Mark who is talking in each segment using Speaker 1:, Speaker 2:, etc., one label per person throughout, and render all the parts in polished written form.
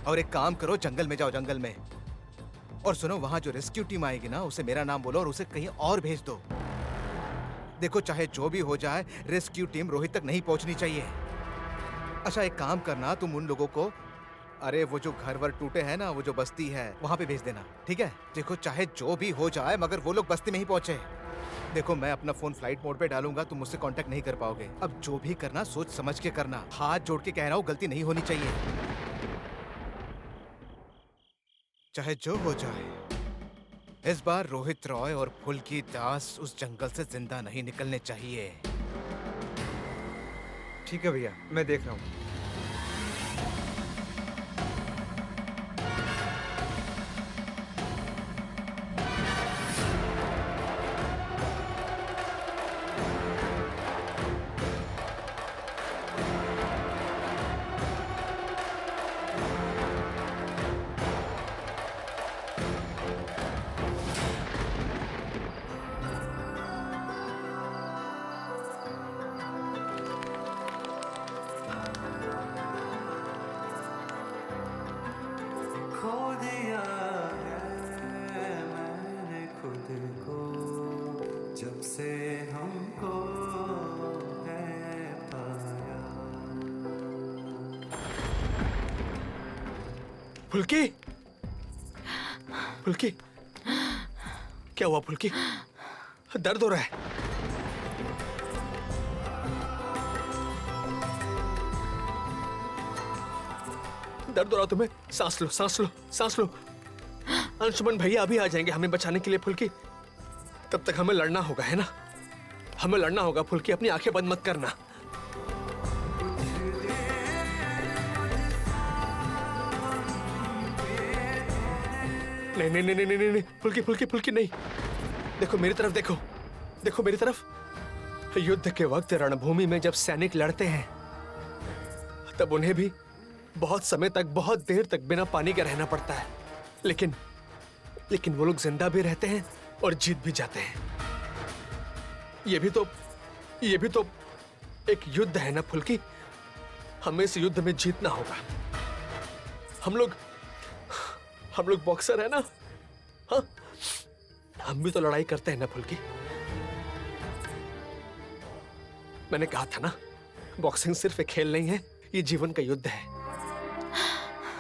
Speaker 1: और एक काम करो, जंगल में जाओ, जंगल में। और सुनो, वहां जो रेस्क्यू टीम आएगी ना, उसे मेरा नाम बोलो और उसे कहीं और भेज दो। देखो, चाहे जो भी हो जाए, रेस्क्यू टीम रोहित तक नहीं पहुंचनी चाहिए। अच्छा, एक काम करना, तुम उन लोगों को, अरे वो जो घर वर टूटे हैं ना, वो जो बस्ती है, वहां पे भेज देना, ठीक है? देखो, चाहे जो भी हो जाए, मगर वो लोग बस्ती में ही पहुंचे। देखो, मैं अपना फोन फ्लाइट मोड पे डालूंगा, तुम मुझसे कांटेक्ट नहीं कर पाओगे। अब जो भी करना सोच समझ के करना। हाथ जोड़ के कह रहा हूँ, गलती नहीं होनी चाहिए, चाहे जो हो जाए। इस बार रोहित रॉय और फुल्की दास उस जंगल से जिंदा नहीं निकलने चाहिए।
Speaker 2: ठीक है भैया, मैं देख रहा हूँ।
Speaker 3: खो दिया है मैंने खुद को, जब से हमको है पाया।
Speaker 4: फुल्की, फुल्की, क्या हुआ फुल्की? दर्द हो रहा है? दर्द हो रहा तुम्हें? सांस लो, सांस लो, सांस लो। अंशुमन भैया अभी आ जाएंगे हमें बचाने के लिए फुल्की। तब तक हमें लड़ना होगा, है ना? हमें लड़ना होगा फुल्की, अपनी आंखें बंद मत करना। नहीं नहीं नहीं नहीं नहीं नहीं, फुल्की फुल्की फुल्की नहीं। देखो मेरी तरफ, देखो देखो मेरी तरफ। युद्ध के वक्त रणभूमि में जब सैनिक लड़ते हैं, तब उन्हें भी बहुत समय तक, बहुत देर तक बिना पानी के रहना पड़ता है। लेकिन वो लोग जिंदा भी रहते हैं और जीत भी जाते हैं। ये भी तो एक युद्ध है ना फुल्की। हमें इस युद्ध में जीतना होगा। हम लोग बॉक्सर है ना? हाँ, हम भी तो लड़ाई करते हैं ना फुल्की। मैंने कहा था ना, बॉक्सिंग सिर्फ एक खेल नहीं है, ये जीवन का युद्ध है।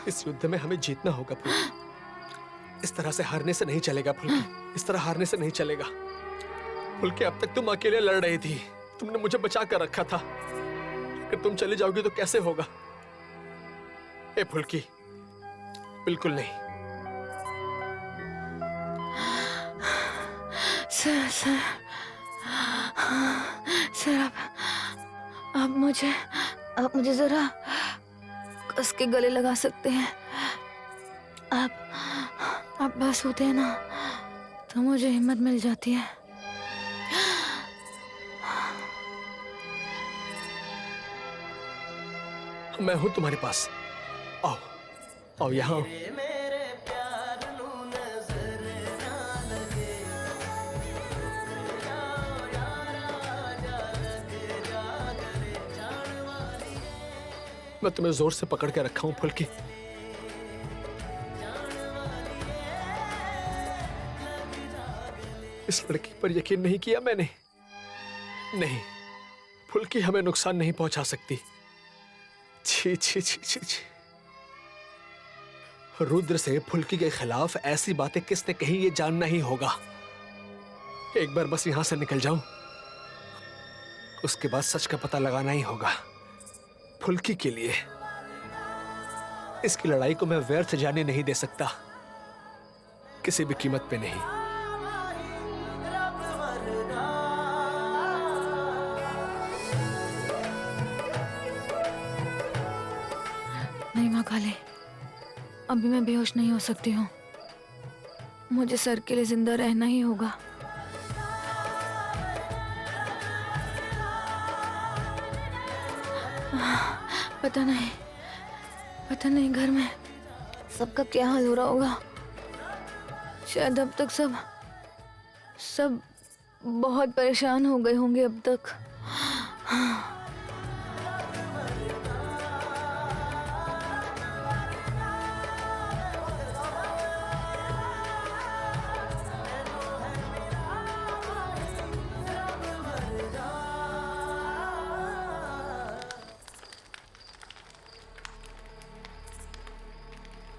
Speaker 4: इस युद्ध में हमें जीतना होगा फुल्की। इस तरह से हारने से नहीं चलेगा फुल्की, इस तरह हारने से नहीं चलेगा फुल्की। अब तक तुम अकेले लड़ रही थी, तुमने मुझे बचा कर रखा था। अगर तुम चली जाओगी तो कैसे होगा? ए फुल्की, बिल्कुल नहीं।
Speaker 5: सर आप मुझे जरा कस के गले लगा सकते हैं? आप बस होते हैं ना, तो मुझे हिम्मत मिल जाती है।
Speaker 4: मैं हूं तुम्हारे पास, आओ आओ यहाँ। मैं तुम्हें जोर से पकड़ के रखा हूं फुल्की। इस लड़की पर यकीन नहीं किया मैंने। नहीं फुल्की, हमें नुकसान नहीं पहुंचा सकती। छी छी छी छी छी। रुद्र से फुल्की के खिलाफ ऐसी बातें किसने कही, ये जानना ही होगा। एक बार बस यहां से निकल जाऊं, उसके बाद सच का पता लगाना ही होगा फुल्की के लिए। इसकी लड़ाई को मैं व्यर्थ जाने नहीं दे सकता, किसी भी कीमत पे नहीं।
Speaker 5: नहीं माँ काली, अभी मैं बेहोश नहीं हो सकती हूँ। मुझे सर के लिए जिंदा रहना ही होगा। पता नहीं घर में सबका क्या हाल हो रहा होगा। शायद अब तक सब बहुत परेशान हो गए होंगे अब तक।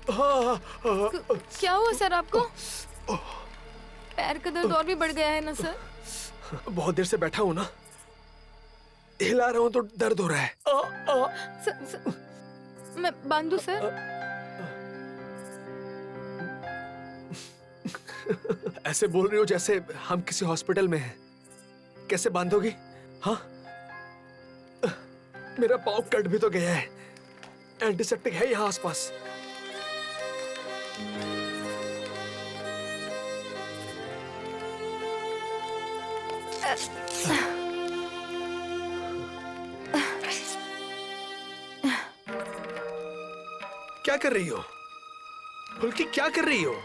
Speaker 5: क्या हुआ सर आपको? पैर का दर्द और भी बढ़ गया है ना सर?
Speaker 4: बहुत देर से बैठा हूं ना, हिला रहा हूं तो दर्द हो रहा है।
Speaker 5: मैं बांधू सर?
Speaker 4: ऐसे बोल रही हो जैसे हम किसी हॉस्पिटल में हैं। कैसे बांधोगी? हाँ, मेरा पाँव कट भी तो गया है। एंटीसेप्टिक है यहाँ आसपास। क्या कर रही हो फुल्की? क्या कर रही हो?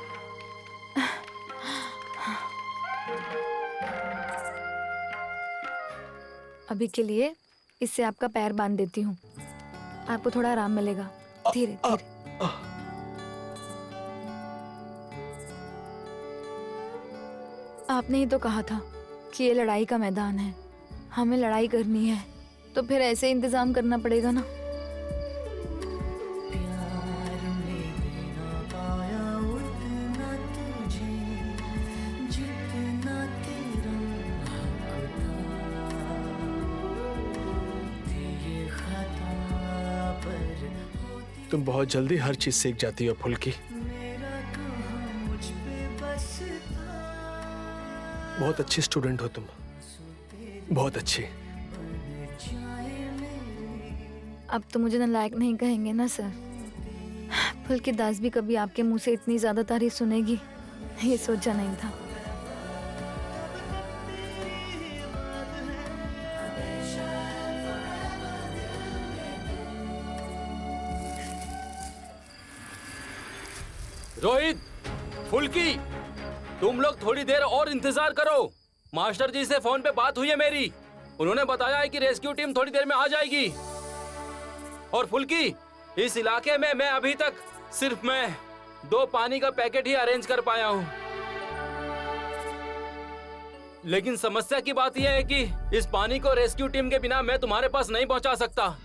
Speaker 5: अभी के लिए इससे आपका पैर बांध देती हूँ, आपको थोड़ा आराम मिलेगा। धीरे धीरे। आपने ही तो कहा था कि ये लड़ाई का मैदान है, हमें लड़ाई करनी है, तो फिर ऐसे इंतजाम करना पड़ेगा ना।
Speaker 3: प्यार में देना पाया उतना तुझे, जितना तेरा हक था। तेरे खता पर
Speaker 4: तुम बहुत जल्दी हर चीज सीख जाती हो फुल्की।
Speaker 3: मेरा कहाँ मुझ पे बस था।
Speaker 4: बहुत अच्छी स्टूडेंट हो तुम, बहुत अच्छी।
Speaker 5: अब तो मुझे नालायक नहीं कहेंगे ना सर? फुल्की दास भी कभी आपके मुंह से इतनी ज्यादा तारीफ सुनेगी, ये सोचा नहीं था।
Speaker 6: रोहित, फुल्की, तुम लोग थोड़ी देर और इंतजार करो। मास्टर जी से फोन पे बात हुई है मेरी, उन्होंने बताया है कि रेस्क्यू टीम थोड़ी देर में आ जाएगी। और फुल्की, इस इलाके में मैं अभी तक सिर्फ 2 पानी का पैकेट ही अरेंज कर पाया हूँ। लेकिन समस्या की बात यह है कि इस पानी को रेस्क्यू टीम के बिना मैं तुम्हारे पास नहीं पहुंचा सकता।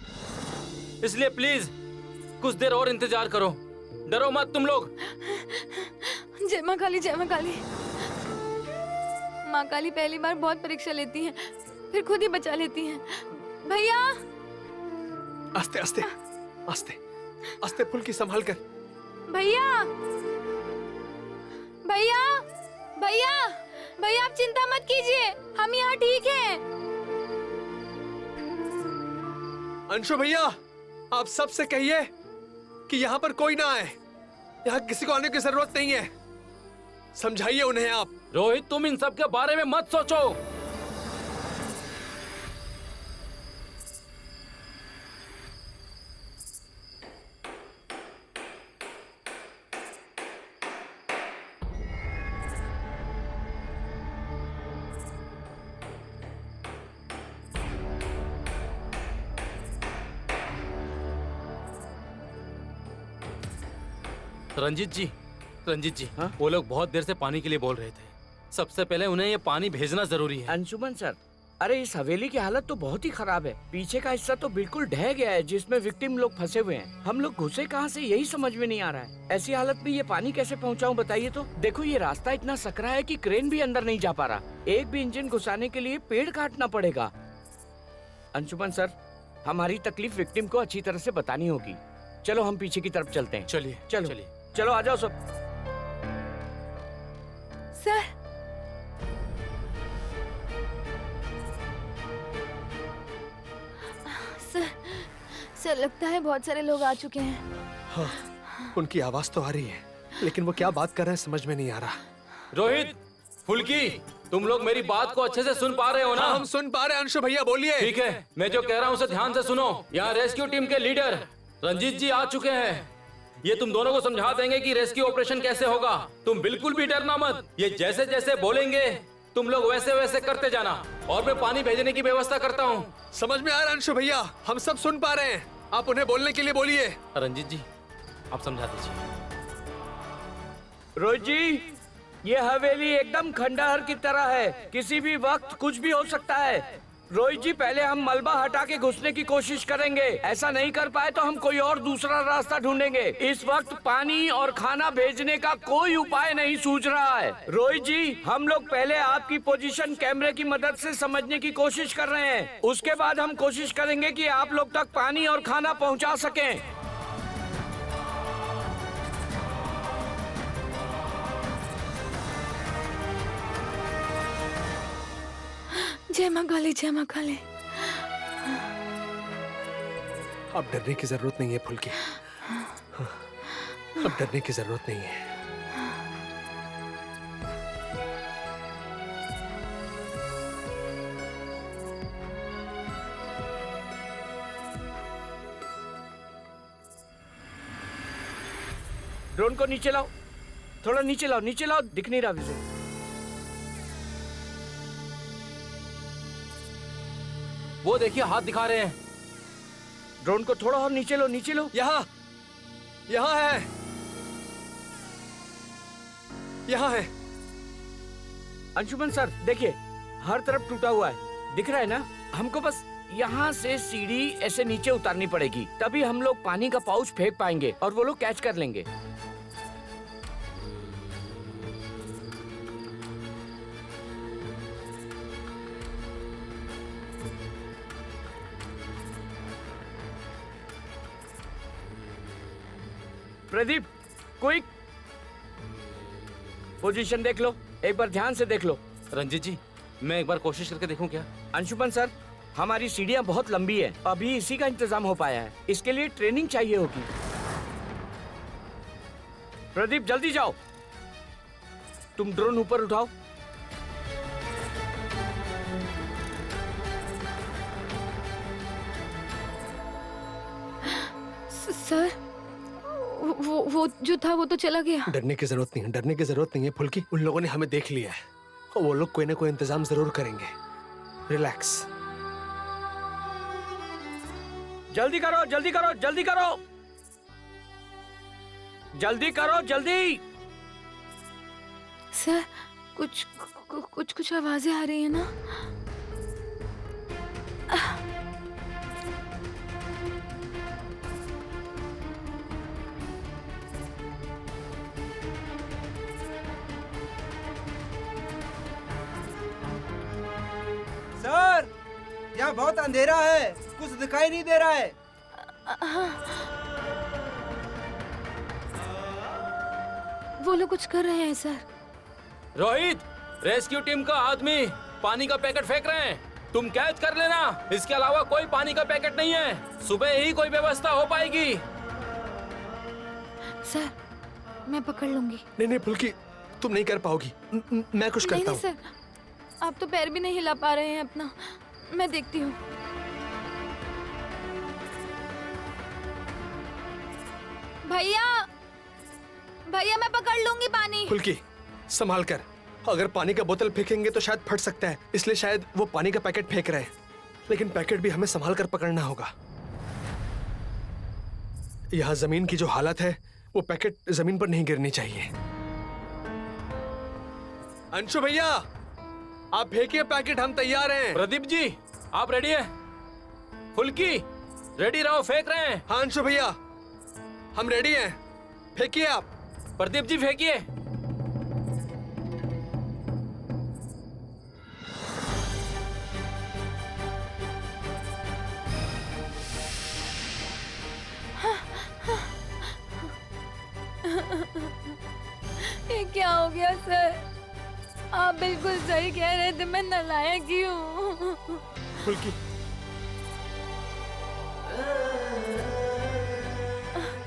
Speaker 6: इसलिए प्लीज कुछ देर और इंतजार करो, डरो मत तुम लोग।
Speaker 5: जय माँ काली, जय माँ काली। माँ काली पहली बार बहुत परीक्षा लेती हैं, फिर खुद ही बचा लेती हैं। भैया!
Speaker 4: आस्ते आस्ते आस्ते आस्ते फुल्की, संभाल कर।
Speaker 5: भैया! भैया! भैया! भैया आप चिंता मत कीजिए, हम यहाँ ठीक हैं।
Speaker 4: अंशु भैया, आप सबसे कहिए कि यहाँ पर कोई ना आए। यहाँ किसी को आने की जरूरत नहीं है। समझाइए उन्हें आप।
Speaker 6: रोहित, तुम इन सब के बारे में मत सोचो। रंजीत जी,
Speaker 7: हाँ?
Speaker 6: वो लोग बहुत देर से पानी के लिए बोल रहे थे। सबसे पहले उन्हें ये पानी भेजना जरूरी है।
Speaker 7: अंशुमन सर, अरे इस हवेली की हालत तो बहुत ही खराब है। पीछे का हिस्सा तो बिल्कुल ढह गया है, जिसमें विक्टिम लोग फंसे हुए हैं। हम लोग घुसे कहाँ से, यही समझ में नहीं आ रहा है। ऐसी हालत में ये पानी कैसे पहुँचाऊँ बताइए तो। देखो ये रास्ता इतना सकरा है कि क्रेन भी अंदर नहीं जा पा रहा। एक भी इंजन घुसाने के लिए पेड़ काटना पड़ेगा। अंशुमन सर, हमारी तकलीफ विक्टिम को अच्छी तरह से बतानी होगी। चलो हम पीछे की तरफ चलते हैं।
Speaker 6: चलिए
Speaker 7: चलो
Speaker 6: चलिए।
Speaker 7: चलो आ जाओ सब।
Speaker 5: सर, सर लगता है बहुत सारे लोग आ चुके हैं।
Speaker 4: हाँ, उनकी आवाज तो आ रही है, लेकिन वो क्या बात कर रहे हैं समझ में नहीं आ रहा।
Speaker 6: रोहित, फुल्की, तुम लोग मेरी बात को अच्छे से सुन पा रहे हो ना?
Speaker 4: हाँ, हम सुन पा रहे हैं अंशु भैया, बोलिए।
Speaker 6: ठीक है, मैं जो कह रहा हूँ उसे ध्यान से सुनो। यहाँ रेस्क्यू टीम के लीडर रंजीत जी आ चुके हैं। ये तुम दोनों को समझा देंगे कि रेस्क्यू ऑपरेशन कैसे होगा। तुम बिल्कुल भी डरना मत। ये जैसे जैसे बोलेंगे तुम लोग वैसे वैसे करते जाना, और मैं पानी भेजने की व्यवस्था करता हूँ।
Speaker 4: समझ में आ रहा है अंशु भैया, हम सब सुन पा रहे हैं। आप उन्हें बोलने के लिए बोलिए।
Speaker 6: रंजीत जी, आप समझा दीजिए।
Speaker 7: रोहित जी, ये हवेली एकदम खंडहर की तरह है, किसी भी वक्त कुछ भी हो सकता है। रोहित जी, पहले हम मलबा हटा के घुसने की कोशिश करेंगे। ऐसा नहीं कर पाए तो हम कोई और दूसरा रास्ता ढूंढेंगे। इस वक्त पानी और खाना भेजने का कोई उपाय नहीं सूझ रहा है। रोहित जी, हम लोग पहले आपकी पोजीशन कैमरे की मदद से समझने की कोशिश कर रहे हैं। उसके बाद हम कोशिश करेंगे कि आप लोग तक पानी और खाना पहुंचा सकें।
Speaker 5: जय माँ काली, जय माँ काली।
Speaker 4: अब डरने की जरूरत नहीं है फुल्की। अब डरने की जरूरत नहीं है।
Speaker 7: ड्रोन को नीचे लाओ, थोड़ा नीचे लाओ, नीचे लाओ, दिख नहीं रहा विजुअल।
Speaker 6: वो देखिए, हाथ दिखा रहे हैं।
Speaker 7: ड्रोन को थोड़ा और नीचे लो, नीचे लो।
Speaker 4: यहाँ है, यहाँ है।
Speaker 7: अंशुमन सर देखिए, हर तरफ टूटा हुआ है, दिख रहा है ना? हमको बस यहाँ से सीढ़ी ऐसे नीचे उतारनी पड़ेगी, तभी हम लोग पानी का पाउच फेंक पाएंगे और वो लोग कैच कर लेंगे। प्रदीप, क्विक पोजीशन देख लो, एक बार ध्यान से देख लो।
Speaker 6: रंजीत जी, मैं एक बार कोशिश करके देखूं क्या?
Speaker 7: अंशुमन सर, हमारी सीढ़ियां बहुत लंबी है, अभी इसी का इंतजाम हो पाया है, इसके लिए ट्रेनिंग चाहिए होगी। प्रदीप जल्दी जाओ, तुम ड्रोन ऊपर उठाओ।
Speaker 5: सर, वो जो था वो तो चला गया।
Speaker 4: डरने की जरूरत नहीं है, डरने की जरूरत नहीं है फुल्की। उन लोगों ने हमें देख लिया है और वो लोग कोई ना कोई इंतजाम जरूर करेंगे। रिलैक्स।
Speaker 7: जल्दी करो, जल्दी करो, जल्दी करो, जल्दी करो, जल्दी।
Speaker 5: सर, कुछ आवाजें आ रही है ना?
Speaker 2: सर, यहाँ बहुत अंधेरा है, कुछ दिखाई नहीं दे रहा है।
Speaker 5: वो लोग कुछ कर रहे हैं सर।
Speaker 6: रोहित, रेस्क्यू टीम का आदमी पानी का पैकेट फेंक रहे हैं, तुम कैच कर लेना। इसके अलावा कोई पानी का पैकेट नहीं है, सुबह ही कोई व्यवस्था हो पाएगी।
Speaker 5: सर, मैं पकड़ लूंगी।
Speaker 4: नहीं फुल्की, तुम नहीं कर पाओगी। मैं कुछ करता हूँ।
Speaker 5: नहीं सर, आप तो पैर भी नहीं हिला पा रहे हैं अपना। मैं देखती हूँ। भैया, भैया मैं पकड़ लूंगी पानी।
Speaker 4: फुल्की, संभाल कर। अगर पानी का बोतल फेंकेंगे तो शायद फट सकता है, इसलिए शायद वो पानी का पैकेट फेंक रहे हैं। लेकिन पैकेट भी हमें संभाल कर पकड़ना होगा। यहाँ जमीन की जो हालत है, वो पैकेट जमीन पर नहीं गिरनी चाहिए। अंशु भैया, आप फेंकिए पैकेट, हम तैयार हैं।
Speaker 6: प्रदीप जी, आप रेडी हैं? फुल्की, रेडी रहो, फेंक रहे हैं।
Speaker 4: हाँ अंशु भैया, हम रेडी हैं, फेंकिए आप।
Speaker 6: प्रदीप जी फेंकिए।
Speaker 5: ये क्या हो गया सर? आप बिल्कुल सही कह रहे थे, मैं नालायक ही हूँ।
Speaker 4: फुल्की,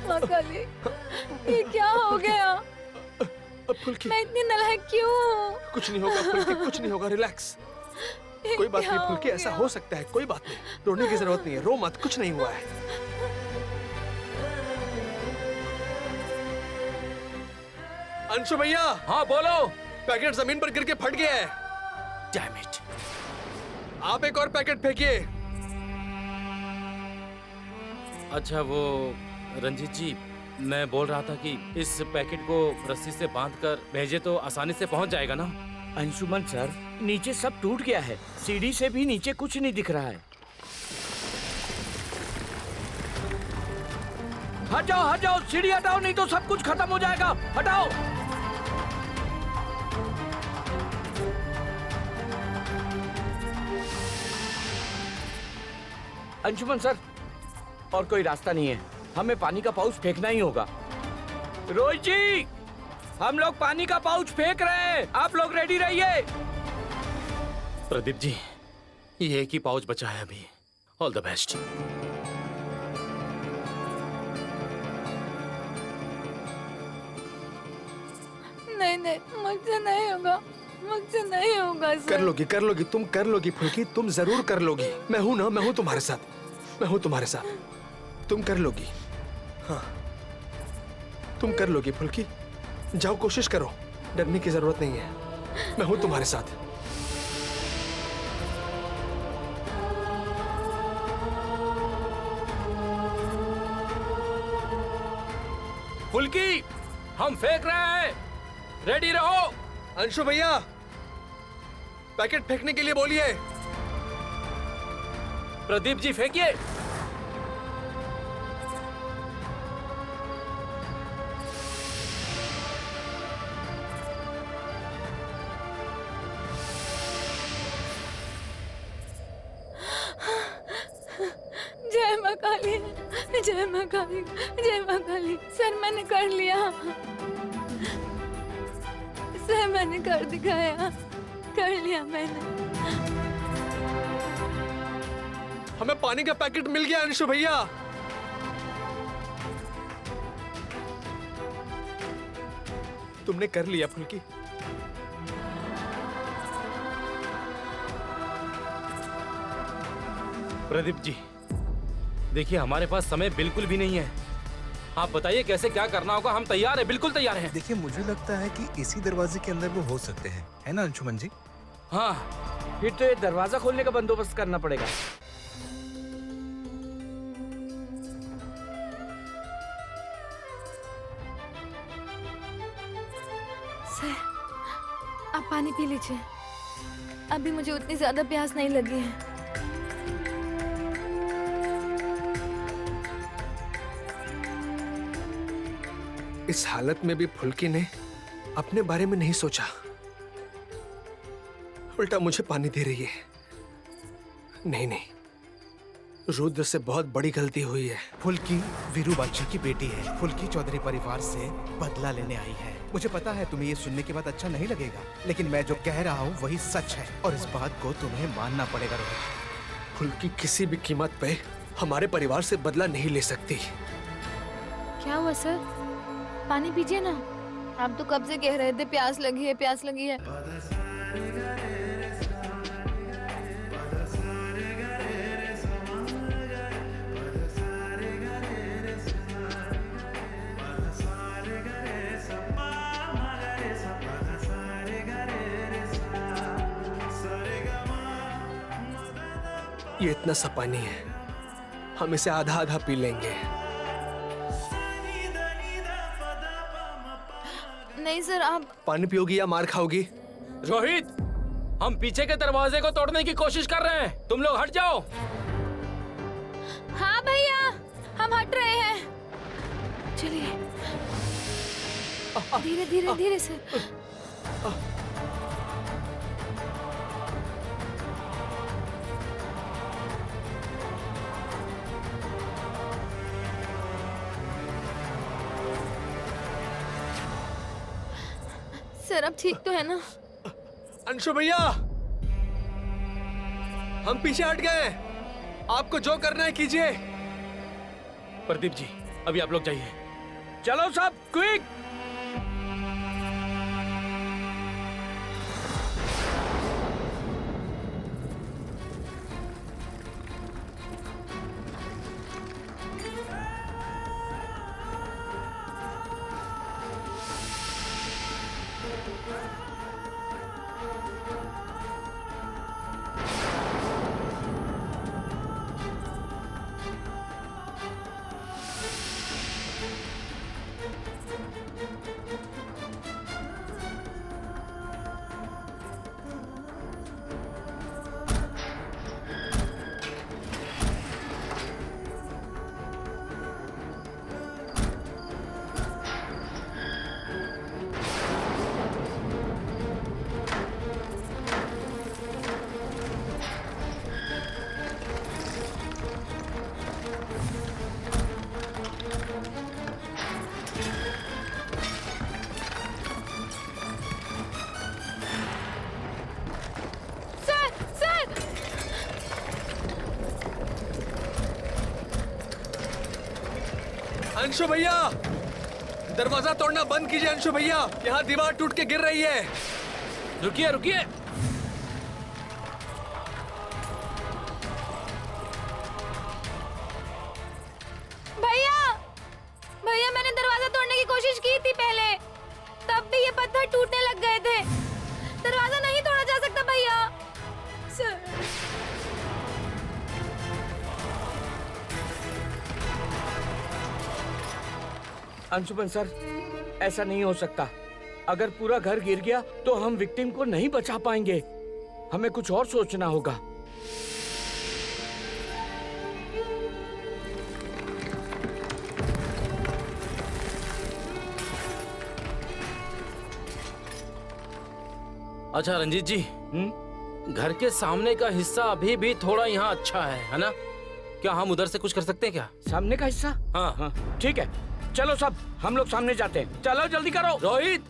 Speaker 5: माँ काली, ये क्या हो गया?
Speaker 4: फुल्की,
Speaker 5: मैं इतनी नालायक क्यों हूँ?
Speaker 4: कुछ नहीं होगा फुल्की, कुछ नहीं होगा, रिलैक्स। कोई बात नहीं फुल्की, ऐसा हो सकता है, कोई बात नहीं, रोने की जरूरत नहीं है, रो मत, कुछ नहीं हुआ है। अंशु भैया,
Speaker 6: हाँ बोलो।
Speaker 4: पैकेट जमीन पर गिर के फट गया है।
Speaker 6: Damn it.
Speaker 4: आप एक और पैकेट फेंकिए।
Speaker 6: अच्छा, वो रंजीत जी, मैं बोल रहा था कि इस पैकेट को रस्सी से बांधकर भेजे तो आसानी से पहुंच जाएगा ना?
Speaker 7: अंशुमन सर, नीचे सब टूट गया है। सीढ़ी से भी नीचे कुछ नहीं दिख रहा है। हट जाओ, सीढ़ी हटाओ, नहीं तो सब कुछ खत्म हो जाएगा। हटाओ। अंशुमन सर, और कोई रास्ता नहीं है, हमें पानी का पाउच फेंकना ही होगा। रोहित जी, हम लोग पानी का पाउच फेंक रहे हैं, आप लोग रेडी रहिए।
Speaker 6: प्रदीप जी, ये एक ही पाउच बचा है अभी। All the best.
Speaker 5: नहीं नहीं, मुझसे नहीं होगा, मुझसे नहीं होगा सर।
Speaker 4: कर लोगी, तुम कर लोगी फुल्की, तुम जरूर कर लोगी। मैं हूं ना, मैं हूं तुम्हारे साथ, मैं हूं तुम्हारे साथ। तुम कर लोगी, हाँ तुम कर लोगी फुल्की। जाओ, कोशिश करो, डरने की जरूरत नहीं है, मैं हूं तुम्हारे साथ।
Speaker 6: फुल्की, हम फेंक रहे हैं, रेडी रहो।
Speaker 4: अंशु भैया, पैकेट फेंकने के लिए बोलिए।
Speaker 6: प्रदीप जी फेंकिए।
Speaker 5: जय माँ काली, जय माँ काली, जय माँ काली। सर मैंने कर लिया, सर मैंने कर दिखाया, कर लिया मैंने।
Speaker 4: हमें पानी का पैकेट मिल गया अंशु भैया। तुमने कर लिया फुल्की।
Speaker 6: प्रदीप जी, देखिए हमारे पास समय बिल्कुल भी नहीं है। आप बताइए कैसे क्या करना होगा। हम तैयार हैं, बिल्कुल तैयार हैं।
Speaker 8: देखिए, मुझे लगता है कि इसी दरवाजे के अंदर वो हो सकते हैं, है ना अंशुमन जी?
Speaker 6: हाँ,
Speaker 7: फिर तो ये दरवाजा खोलने का बंदोबस्त करना पड़ेगा।
Speaker 5: सर, आप पानी पी लीजिए, अभी मुझे उतनी ज्यादा प्यास नहीं लगी है।
Speaker 4: इस हालत में भी फुल्की ने अपने बारे में नहीं सोचा, उल्टा मुझे पानी दे रही है। नहीं नहीं, रुद्र से बहुत बड़ी गलती हुई है।
Speaker 1: फुल्की वीरू बादशाह की बेटी है। फुल्की चौधरी परिवार से बदला लेने आई है। मुझे पता है तुम्हें ये सुनने के बाद अच्छा नहीं लगेगा, लेकिन मैं जो कह रहा हूँ वही सच है और इस बात को तुम्हें मानना पड़ेगा रोहित।
Speaker 4: फुल्की किसी भी कीमत पे हमारे परिवार से बदला नहीं ले सकती।
Speaker 5: क्या हुआ सर? पानी पीजिए ना। आप तो कब से कह रहे थे प्यास लगी है, प्यास लगी है।
Speaker 4: ये इतना सा पानी है, हम इसे आधा आधा पी लेंगे।
Speaker 5: नहीं सर, आप
Speaker 4: पानी पियोगी या मार खाओगी?
Speaker 6: रोहित, हम पीछे के दरवाजे को तोड़ने की कोशिश कर रहे हैं, तुम लोग हट जाओ।
Speaker 5: हाँ भैया, हम हट रहे हैं। चलिए, धीरे धीरे धीरे से। सर अब ठीक तो है ना?
Speaker 4: अंशु भैया, हम पीछे हट गए। आपको जो करना है कीजिए।
Speaker 6: प्रदीप जी, अभी आप लोग जाइए।
Speaker 7: चलो सब, क्विक।
Speaker 4: अंशु भैया, दरवाजा तोड़ना बंद कीजिए अंशु भैया, यहाँ दीवार टूट के गिर रही है।
Speaker 6: रुकिए रुकिए।
Speaker 5: भैया भैया मैंने दरवाजा तोड़ने की कोशिश की थी पहले, तब भी ये पत्थर टूटने लग गए थे। दरवाजा नहीं तोड़ा जा सकता भैया। सर
Speaker 7: अंशुमन सर, ऐसा नहीं हो सकता। अगर पूरा घर गिर गया तो हम विक्टिम को नहीं बचा पाएंगे। हमें कुछ और सोचना होगा।
Speaker 6: अच्छा रंजीत जी, घर के सामने का हिस्सा अभी भी थोड़ा यहाँ अच्छा है ना? क्या हम उधर से कुछ कर सकते हैं क्या?
Speaker 7: सामने का हिस्सा?
Speaker 6: हाँ
Speaker 7: हाँ ठीक है, चलो सब हम लोग सामने जाते हैं। चलो जल्दी करो।
Speaker 6: रोहित,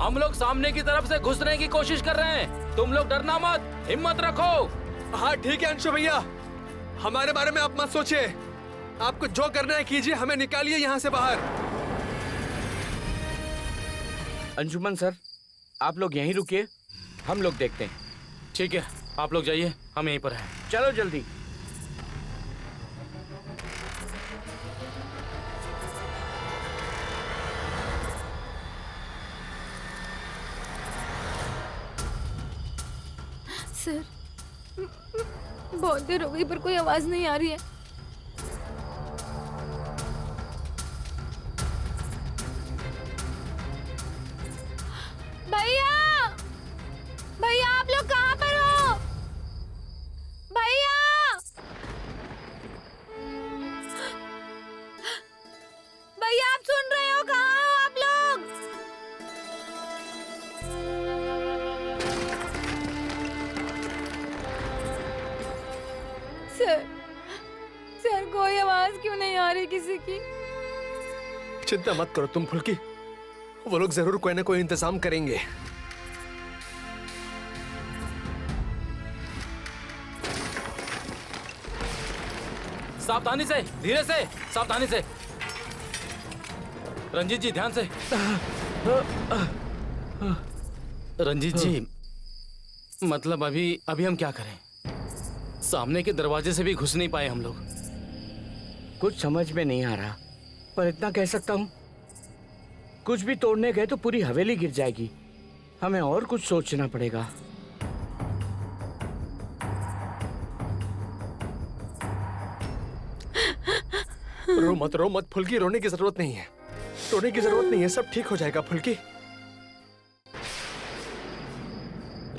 Speaker 6: हम लोग सामने की तरफ से घुसने की कोशिश कर रहे हैं, तुम लोग डरना मत, हिम्मत रखो।
Speaker 4: हाँ ठीक है अंशु भैया, हमारे बारे में आप मत सोचिए, आपको जो करना है कीजिए, हमें निकालिए यहाँ से बाहर।
Speaker 7: अंशुमन सर, आप लोग यहीं रुकिए, हम लोग देखते हैं।
Speaker 6: ठीक है, आप लोग जाइए, हम यहीं पर हैं।
Speaker 7: चलो जल्दी।
Speaker 5: सर बहुत देर हो गई पर कोई आवाज नहीं आ रही है। भैया भैया आप लोग कहाँ पर हो? भैया भैया आप सुन रहे हो? कहाँ हो आप लोग? सर सर कोई आवाज क्यों नहीं आ रही किसी की?
Speaker 4: चिंता मत करो तुम फुल्की, वो लोग जरूर कोई ना कोई इंतजाम करेंगे।
Speaker 6: सावधानी से, धीरे से, सावधानी से। रंजीत जी ध्यान से। रंजीत जी, मतलब अभी हम क्या करें? सामने के दरवाजे से भी घुस नहीं पाए हम लोग।
Speaker 7: कुछ समझ में नहीं आ रहा, पर इतना कह सकता हूँ, कुछ भी तोड़ने गए तो पूरी हवेली गिर जाएगी। हमें और कुछ सोचना पड़ेगा।
Speaker 4: रो मत फुल्की, रोने की जरूरत नहीं है, रोने की जरूरत नहीं है, सब ठीक हो जाएगा फुल्की।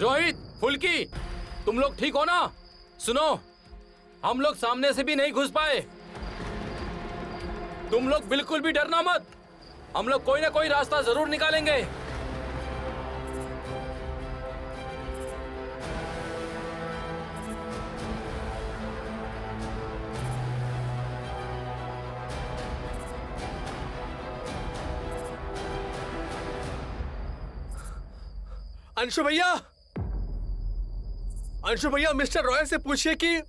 Speaker 6: रोहित, फुल्की, तुम लोग ठीक हो ना? सुनो, हम लोग सामने से भी नहीं घुस पाए, तुम लोग बिल्कुल भी डरना मत, हम लोग कोई ना कोई रास्ता जरूर निकालेंगे।
Speaker 4: अंशु भैया मिस्टर रॉय से पूछिए कि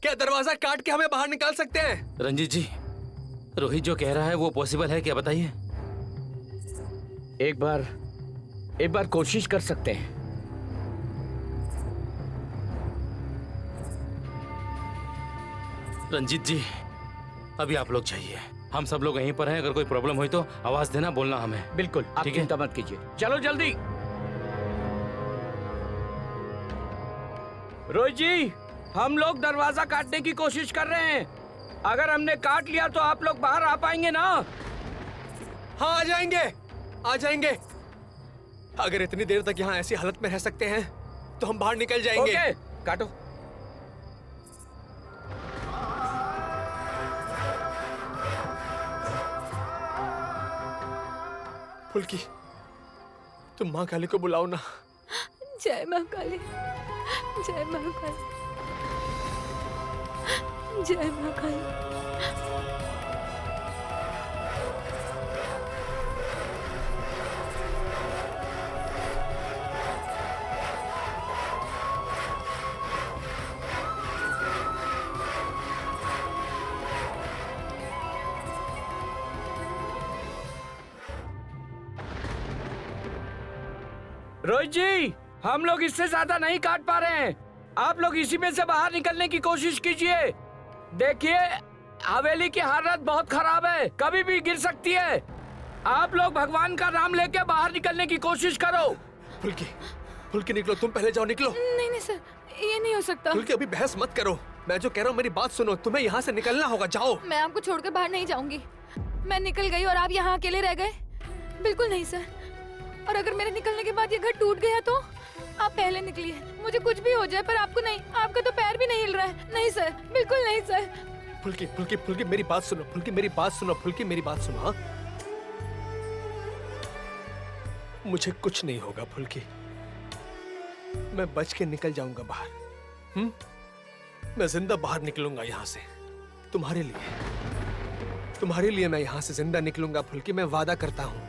Speaker 4: क्या दरवाजा काट के हमें बाहर निकाल सकते हैं?
Speaker 6: रंजीत जी, रोहित जो कह रहा है वो पॉसिबल है क्या, बताइए।
Speaker 7: एक बार कोशिश कर सकते हैं।
Speaker 6: रंजीत जी, अभी आप लोग जाइए, हम सब लोग यहीं पर हैं, अगर कोई प्रॉब्लम हुई तो आवाज देना, बोलना हमें।
Speaker 7: बिल्कुल, आप
Speaker 6: ठीक है?
Speaker 7: चिंता मत कीजिए, चलो जल्दी। रोहित जी, हम लोग दरवाजा काटने की कोशिश कर रहे हैं। अगर हमने काट लिया तो आप लोग बाहर आ पाएंगे ना?
Speaker 4: हाँ आ जाएंगे। अगर इतनी देर तक यहाँ ऐसी हालत में रह सकते हैं तो हम बाहर निकल जाएंगे।
Speaker 7: ओके, काटो।
Speaker 4: फुल्की, तुम माँ काली को बुलाओ ना।
Speaker 5: जय माँ काली, जय माँ काली, जय माँ काली।
Speaker 7: रोहित जी, हम लोग इससे ज्यादा नहीं काट पा रहे हैं। आप लोग इसी में से बाहर निकलने की कोशिश कीजिए। देखिए, हवेली की हालत बहुत खराब है, कभी भी गिर सकती है। आप लोग भगवान का नाम लेके बाहर निकलने की कोशिश करो।
Speaker 4: फुल्की, फुल्की निकलो, तुम पहले जाओ, निकलो।
Speaker 5: नहीं नहीं सर, ये नहीं हो सकता।
Speaker 4: फुल्की अभी बहस मत करो, मैं जो कह रहा हूँ मेरी बात सुनो, तुम्हें यहाँ से निकलना होगा, जाओ।
Speaker 5: मैं आपको छोड़कर बाहर नहीं जाऊंगी। मैं निकल गई और आप यहाँ अकेले रह गए? बिल्कुल नहीं सर। और अगर मेरे निकलने के बाद ये घर टूट गया तो? आप पहले निकलिए, मुझे कुछ भी हो जाए पर आपको नहीं। आपका तो पैर भी नहीं हिल रहा है। नहीं सर, बिल्कुल नहीं सर।
Speaker 4: फुल्की, फुल्की, फुल्की मेरी बात सुनो, फुल्की मेरी बात सुनो, फुल्की मेरी बात सुनो। हाँ? मुझे कुछ नहीं होगा फुल्की, मैं बच के निकल जाऊंगा बाहर। मैं जिंदा बाहर निकलूंगा यहाँ से, तुम्हारे लिए मैं यहाँ से जिंदा निकलूंगा फुल्की, मैं वादा करता हूँ।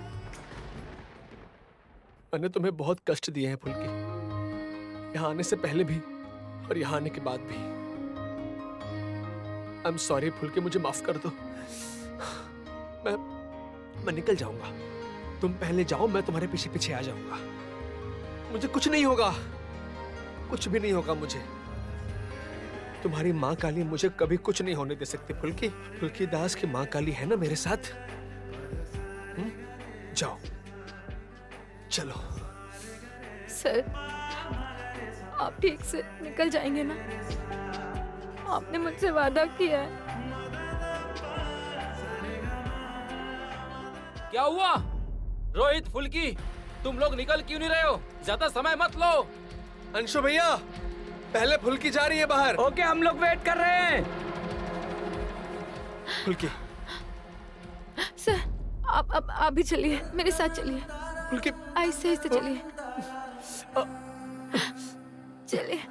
Speaker 4: मैंने तुम्हें बहुत कष्ट दिए हैं फुल्की, यहाँ आने से पहले भी और यहाँ आने के बाद भी। आई एम सॉरी फुल्की, मुझे माफ कर दो। मैं निकल जाऊंगा, तुम पहले जाओ, मैं तुम्हारे पीछे पीछे आ जाऊंगा। मुझे कुछ नहीं होगा, कुछ भी नहीं होगा मुझे। तुम्हारी माँ काली मुझे कभी कुछ नहीं होने दे सकती फुल्की। फुल्की दास की माँ काली है ना मेरे साथ। जाओ, चलो।
Speaker 5: सर, आप ठीक से निकल जाएंगे ना? आपने मुझसे वादा किया है।
Speaker 6: क्या हुआ? रोहित, फुल्की, तुम लोग निकल क्यों नहीं रहे हो? ज्यादा समय मत लो।
Speaker 4: अंशु भैया, पहले फुल्की जा रही है बाहर।
Speaker 7: ओके, हम लोग वेट कर रहे हैं।
Speaker 4: फुल्की,
Speaker 5: सर, आप भी चलिए, मेरे साथ चलिए।
Speaker 4: फुल्की,
Speaker 5: आहिस्ते आहिस्ते चलिए। चलिए।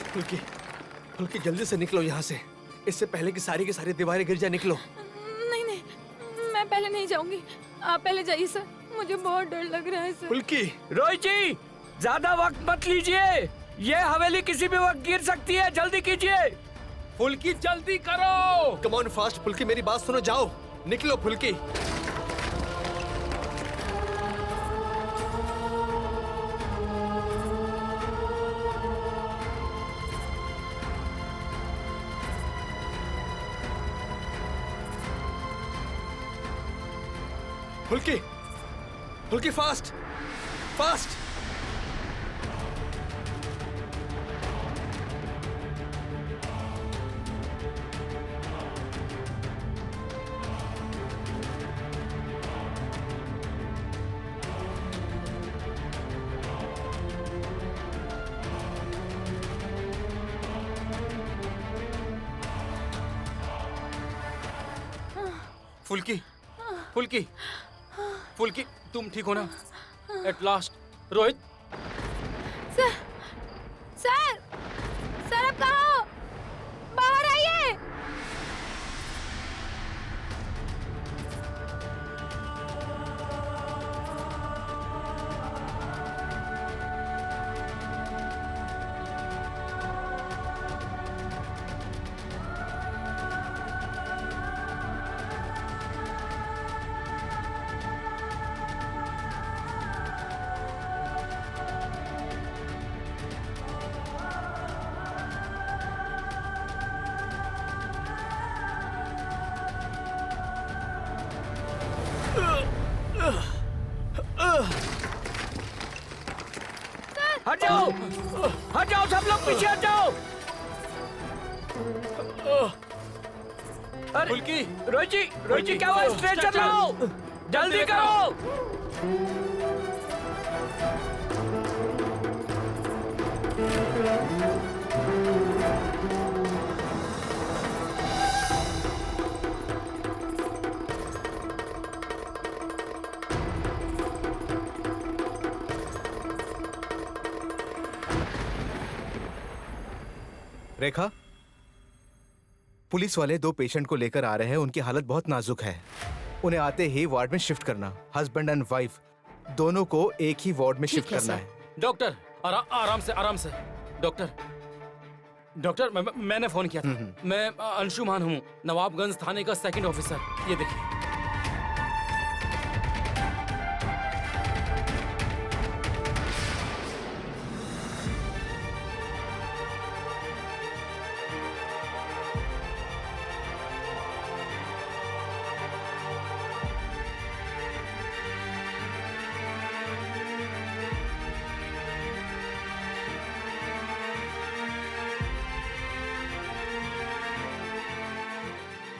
Speaker 4: फुल्की, फुल्की जल्दी से निकलो यहाँ से, इससे पहले कि सारी की सारी दीवारें गिर जाए। निकलो।
Speaker 5: नहीं नहीं, मैं पहले नहीं जाऊंगी। आप पहले जाइए सर, मुझे बहुत डर लग रहा है सर।
Speaker 4: फुल्की,
Speaker 7: रोहित जी, ज्यादा वक्त मत लीजिए, ये हवेली किसी भी वक्त गिर सकती है, जल्दी कीजिए।
Speaker 6: फुल्की जल्दी करो।
Speaker 4: Come on fast. फुल्की मेरी बात सुनो, जाओ, निकलो फुल्की। फुल्की, फुल्की फास्ट, फास्ट।
Speaker 6: फुल्की, फुल्की, फुल्की, तुम ठीक हो ना? At last. Rohit,
Speaker 5: sir, sir, sir आप कहाँ हो? बाहर आइए।
Speaker 7: हट जाओ, हट जाओ, सब लोग पीछे हट जाओ। अरे
Speaker 6: फुल्की,
Speaker 7: रोहित जी क्या हुआ? स्ट्रेचर लाओ, जल्दी करो।
Speaker 1: रेखा, पुलिस वाले 2 पेशेंट को लेकर आ रहे हैं, उनकी हालत बहुत नाजुक है। उन्हें आते ही वार्ड में शिफ्ट करना। हस्बैंड एंड वाइफ दोनों को एक ही वार्ड में शिफ्ट
Speaker 5: है,
Speaker 1: करना
Speaker 5: सर।
Speaker 1: है।
Speaker 6: डॉक्टर आराम से डॉक्टर डॉक्टर मैंने फोन किया था। मैं अंशुमान हूँ, नवाबगंज थाने का सेकंड ऑफिसर। ये देखिए।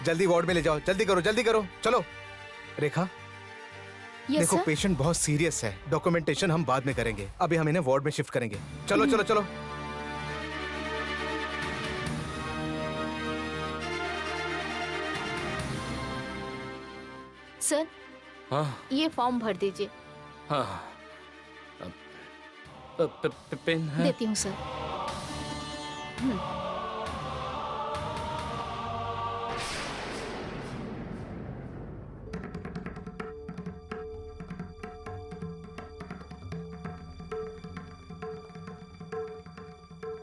Speaker 1: जल्दी वार्ड में ले जाओ, जल्दी करो, चलो। रेखा,
Speaker 5: यस
Speaker 1: देखो
Speaker 5: सर।
Speaker 1: पेशेंट बहुत सीरियस है, डॉक्यूमेंटेशन हम बाद में करेंगे, अभी हम इन्हें वार्ड में शिफ्ट करेंगे। चलो।
Speaker 5: सर,
Speaker 6: हाँ
Speaker 5: ये फॉर्म भर दीजिए।
Speaker 6: हाँ। पेन है?
Speaker 5: देती हूँ सर।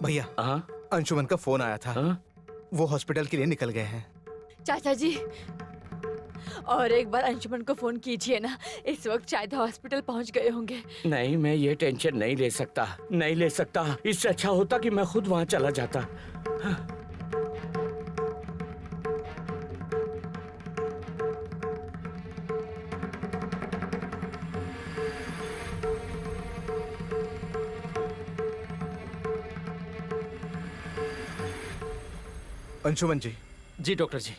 Speaker 1: भैया,
Speaker 7: हाँ
Speaker 1: अंशुमन का फोन आया था।
Speaker 7: हाँ?
Speaker 1: वो हॉस्पिटल के लिए निकल गए हैं।
Speaker 9: चाचा जी, और एक बार अंशुमन को फोन कीजिए ना, इस वक्त शायद हॉस्पिटल पहुंच गए होंगे।
Speaker 7: नहीं, मैं ये टेंशन नहीं ले सकता। इससे अच्छा होता कि मैं खुद वहाँ चला जाता।
Speaker 1: अंशुमन जी,
Speaker 6: जी डॉक्टर जी।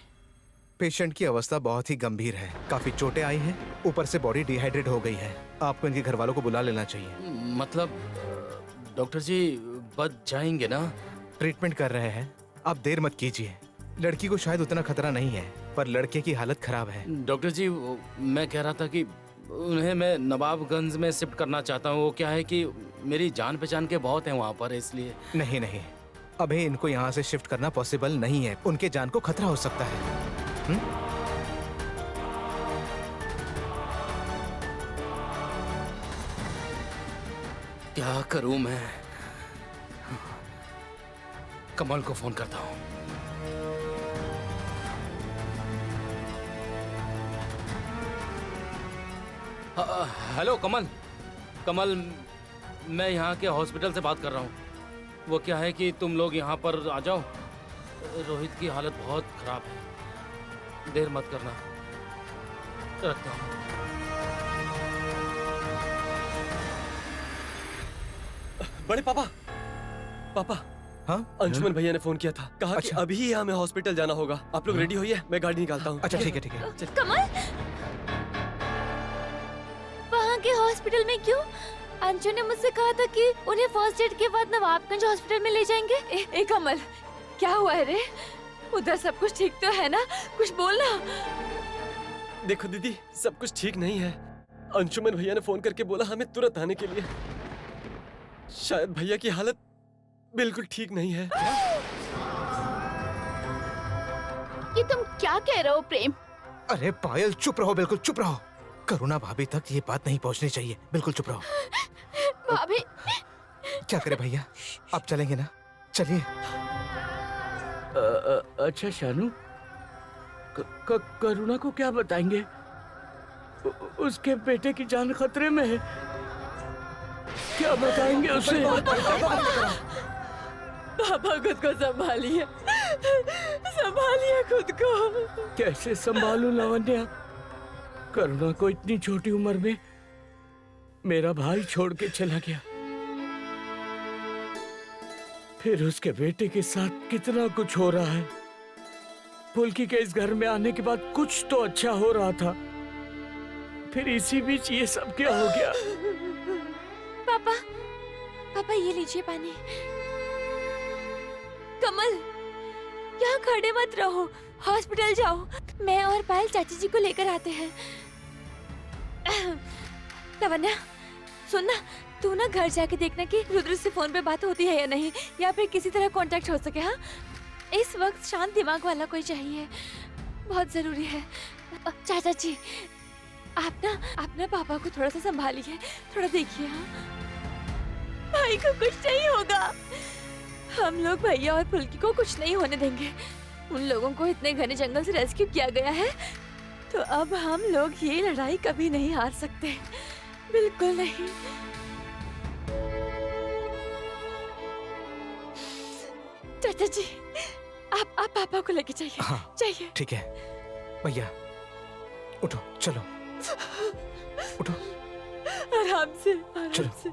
Speaker 1: पेशेंट की अवस्था बहुत ही गंभीर है, काफी चोटें आई हैं, ऊपर से बॉडी डिहाइड्रेट हो गई है। आपको इनके घर वालों को बुला लेना चाहिए।
Speaker 6: मतलब डॉक्टर जी बच जाएंगे ना?
Speaker 1: ट्रीटमेंट कर रहे हैं, आप देर मत कीजिए। लड़की को शायद उतना खतरा नहीं है, पर लड़के की हालत खराब है।
Speaker 6: डॉक्टर जी मैं कह रहा था कि उन्हें मैं नवाबगंज में शिफ्ट करना चाहता हूँ। वो क्या है कि मेरी जान पहचान के बहुत हैं वहाँ पर, इसलिए।
Speaker 1: नहीं, अभी इनको यहाँ से शिफ्ट करना पॉसिबल नहीं है, उनके जान को खतरा हो सकता है।
Speaker 6: क्या करूं मैं? कमल को फोन करता हूँ। हेलो कमल, मैं यहाँ के हॉस्पिटल से बात कर रहा हूँ। वो क्या है कि तुम लोग यहाँ पर आ जाओ, रोहित की हालत बहुत खराब है, देर मत करना। रखता हूँ।
Speaker 10: बड़े पापा,
Speaker 1: हाँ?
Speaker 10: अंशुमन भैया ने फोन किया था, कहा कि अभी ही हमें हॉस्पिटल जाना होगा। आप लोग रेडी होइए, मैं गाड़ी निकालता हूँ।
Speaker 1: अच्छा, ठीक है।
Speaker 5: कमल, वहाँ के हॉस्पिटल में क्यों? अंशु ने मुझसे कहा था कि उन्हें फर्स्ट एड के बाद नवाबगंज हॉस्पिटल में ले जाएंगे।
Speaker 9: ए कमल, क्या हुआ है रे? उधर सब कुछ ठीक तो है ना? कुछ बोलना।
Speaker 10: देखो दीदी, सब कुछ ठीक नहीं है। अंशुमन भैया ने फोन करके बोला हमें तुरंत आने के लिए। शायद भैया की हालत बिल्कुल ठीक नहीं है।
Speaker 5: ये तुम क्या कह रहे हो प्रेम?
Speaker 1: अरे पायल, चुप रहो, बिल्कुल चुप रहो। करुणा भाभी तक ये बात नहीं पहुंचनी चाहिए, बिल्कुल चुप रहो।
Speaker 5: भाभी,
Speaker 1: क्या करे भैया, आप चलेंगे ना? चलिए।
Speaker 7: अच्छा शानू, करुणा को क्या बताएंगे? उसके बेटे की जान खतरे में है, क्या बताएंगे उसे?
Speaker 9: पापा खुद को संभालिए खुद को।
Speaker 7: कैसे संभालूं लावण्या? करुणा को इतनी छोटी उम्र में मेरा भाई छोड़ के चला गया, फिर उसके बेटे के साथ कितना कुछ हो रहा है। फुल्की के इस घर में आने के बाद कुछ तो अच्छा हो रहा था, फिर इसी बीच ये सब क्या हो गया?
Speaker 5: पापा ये लीजिए पानी। कमल, यहाँ खड़े मत रहो, हॉस्पिटल जाओ। मैं और पायल चाची जी को लेकर आते हैं। लावण्या, सुन ना, तू ना घर जाके देखना कि रुद्र से फोन पे बात होती है या नहीं, या फिर किसी तरह कांटेक्ट हो सके। हाँ, इस वक्त शांत दिमाग वाला कोई चाहिए, बहुत जरूरी है। चाचा जी, आप ना पापा को थोड़ा सा संभालिए, थोड़ा देखिए। हाँ
Speaker 9: भाई को कुछ नहीं होगा। हम लोग भैया और फुल्की को कुछ नहीं होने देंगे। उन लोगों को इतने घने जंगल से रेस्क्यू किया गया है, तो अब हम लोग ये लड़ाई कभी नहीं हार सकते, बिल्कुल नहीं। चाचा जी, आप पापा को लेके जाइए।
Speaker 1: हाँ।
Speaker 9: जाइए।
Speaker 1: ठीक है भैया, उठो, चलो उठो।
Speaker 9: आराम से, आराम
Speaker 1: चलो।
Speaker 9: से।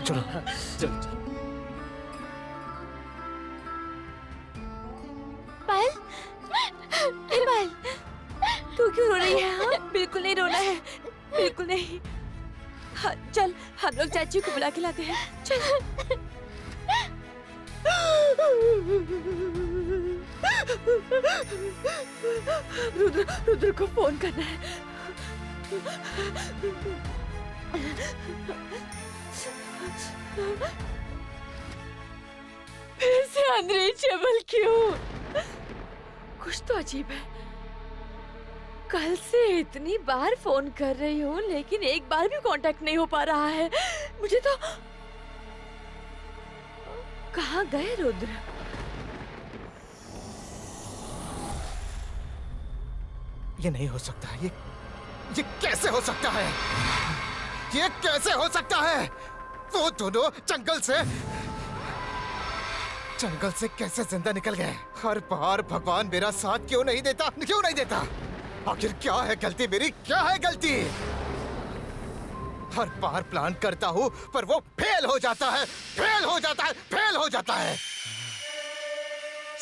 Speaker 1: चलो
Speaker 10: चलो चलो।
Speaker 5: पायल, अरे पायल, तू क्यों रो रही है? हाँ?
Speaker 9: बिल्कुल नहीं रोना है, बिल्कुल नहीं। हाँ, चल हम लोग चाची को बुला के लाते हैं। चल। रुद्र को फोन करना है। फिर से अनरीचेबल क्यों? कुछ तो अजीब है। कल से इतनी बार फोन कर रही हूँ, लेकिन एक बार भी कांटेक्ट नहीं हो पा रहा है। मुझे तो कहाँ गए रुद्र?
Speaker 1: ये नहीं हो सकता। ये कैसे हो सकता है? ये कैसे हो सकता है? वो दोनों जंगल से कैसे जिंदा निकल गए? हर बार भगवान मेरा साथ क्यों नहीं देता? क्यों नहीं देता? आखिर क्या है गलती मेरी? क्या है गलती? हर बार प्लान करता हूँ पर वो फेल हो जाता है, फेल हो जाता है, फेल हो जाता है।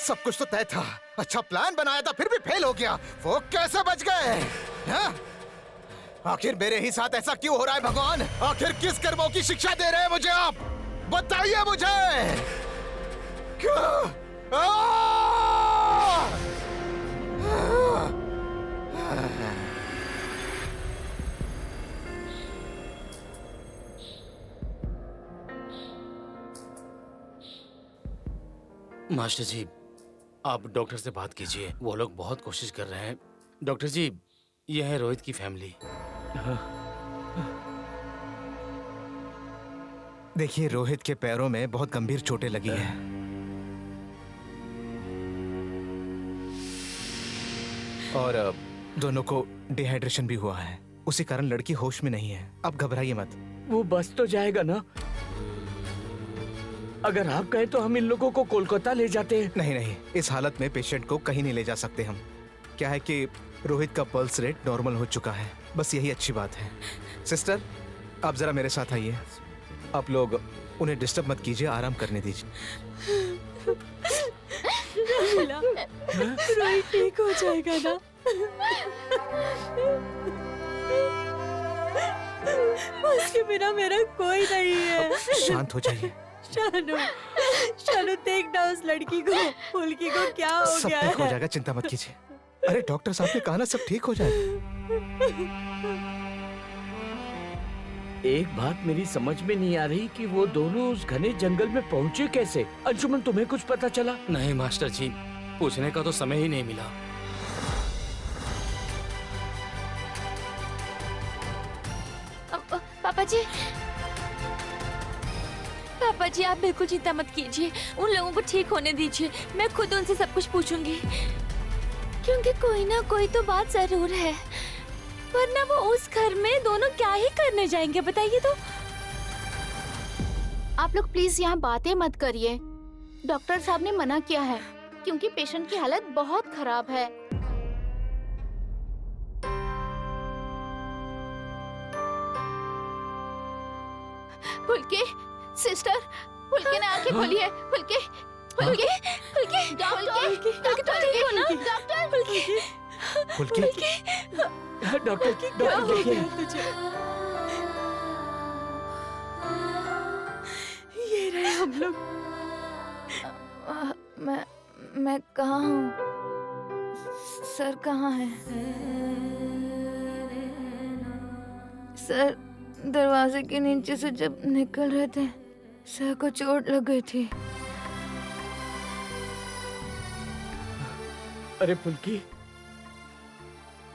Speaker 1: सब कुछ तो तय था, अच्छा प्लान बनाया था, फिर भी फेल हो गया। वो कैसे बच गए? हाँ? आखिर मेरे ही साथ ऐसा क्यों हो रहा है भगवान? आखिर किस कर्मों की शिक्षा दे रहे हैं मुझे आप? बताइए मुझे। क्यों?
Speaker 6: मास्टर जी, आप डॉक्टर से बात कीजिए, वो लोग बहुत कोशिश कर रहे हैं। डॉक्टर जी, यह है रोहित की फैमिली।
Speaker 1: देखिए, रोहित के पैरों में बहुत गंभीर चोटें लगी हैं। और दोनों को डिहाइड्रेशन भी हुआ है, उसी कारण लड़की होश में नहीं है। अब घबराइए मत।
Speaker 7: वो बस तो जाएगा ना? अगर आप कहें तो हम इन लोगों को कोलकाता ले जाते हैं।
Speaker 1: नहीं नहीं, इस हालत में पेशेंट को कहीं नहीं ले जा सकते हम। क्या है कि रोहित का पल्स रेट नॉर्मल हो चुका है, बस यही अच्छी बात है। सिस्टर, आप जरा मेरे साथ आइए। आप लोग उन्हें डिस्टर्ब मत कीजिए, आराम करने दीजिए।
Speaker 9: रोहित ठीक हो जाएगा ना? उसके बिना मेरा कोई नहीं है।
Speaker 1: शांत हो जाइए।
Speaker 9: शानू देखना उस लड़की को, फुल्की को क्या हो
Speaker 1: सब
Speaker 9: गया
Speaker 1: ठीक हो
Speaker 9: है।
Speaker 1: जाएगा, चिंता मत कीजिए। अरे डॉक्टर साहब ने कहा ना, सब ठीक हो जाएगा।
Speaker 7: एक बात मेरी समझ में नहीं आ रही कि वो दोनों उस घने जंगल में पहुंचे कैसे? अंशुमन, तुम्हें कुछ पता चला?
Speaker 6: नहीं मास्टर जी, पूछने का तो समय ही नहीं मिला।
Speaker 5: पापा जी, आप बिल्कुल चिंता मत कीजिए, उन लोगों को ठीक होने दीजिए। मैं खुद उनसे सब कुछ पूछूंगी, क्योंकि कोई ना कोई तो बात जरूर है, वरना वो उस घर में दोनों क्या ही करने जाएंगे, बताइए तो।
Speaker 11: आप लोग प्लीज यहाँ बातें मत करिए, डॉक्टर साहब ने मना किया है, क्योंकि पेशेंट की हालत बहुत खराब है। फुल्की, सिस्टर, फुल्की ने आंखें खोली है। फुल्की, फुल्की, फुल्की, डॉक्टर, डॉक्टर ठीक हो ना? डॉक्टर, फुल्की,
Speaker 1: फुल्की,
Speaker 7: डॉक्टर, देखिए।
Speaker 9: ये रहे हम लोग।
Speaker 5: मैं कहाँ हूँ? सर कहाँ है? सर दरवाजे के नीचे से जब निकल रहे थे, सर को चोट लग गई थी।
Speaker 7: अरे फुल्की,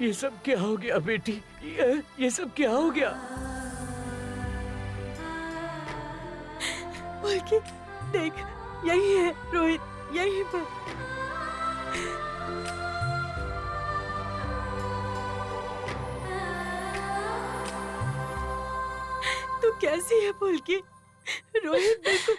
Speaker 7: ये सब क्या हो गया बेटी? ये सब क्या हो गया?
Speaker 9: फुल्की देख, यही है रोहित, यही पर। तू कैसी है फुल्की? रोहित बिल्कुल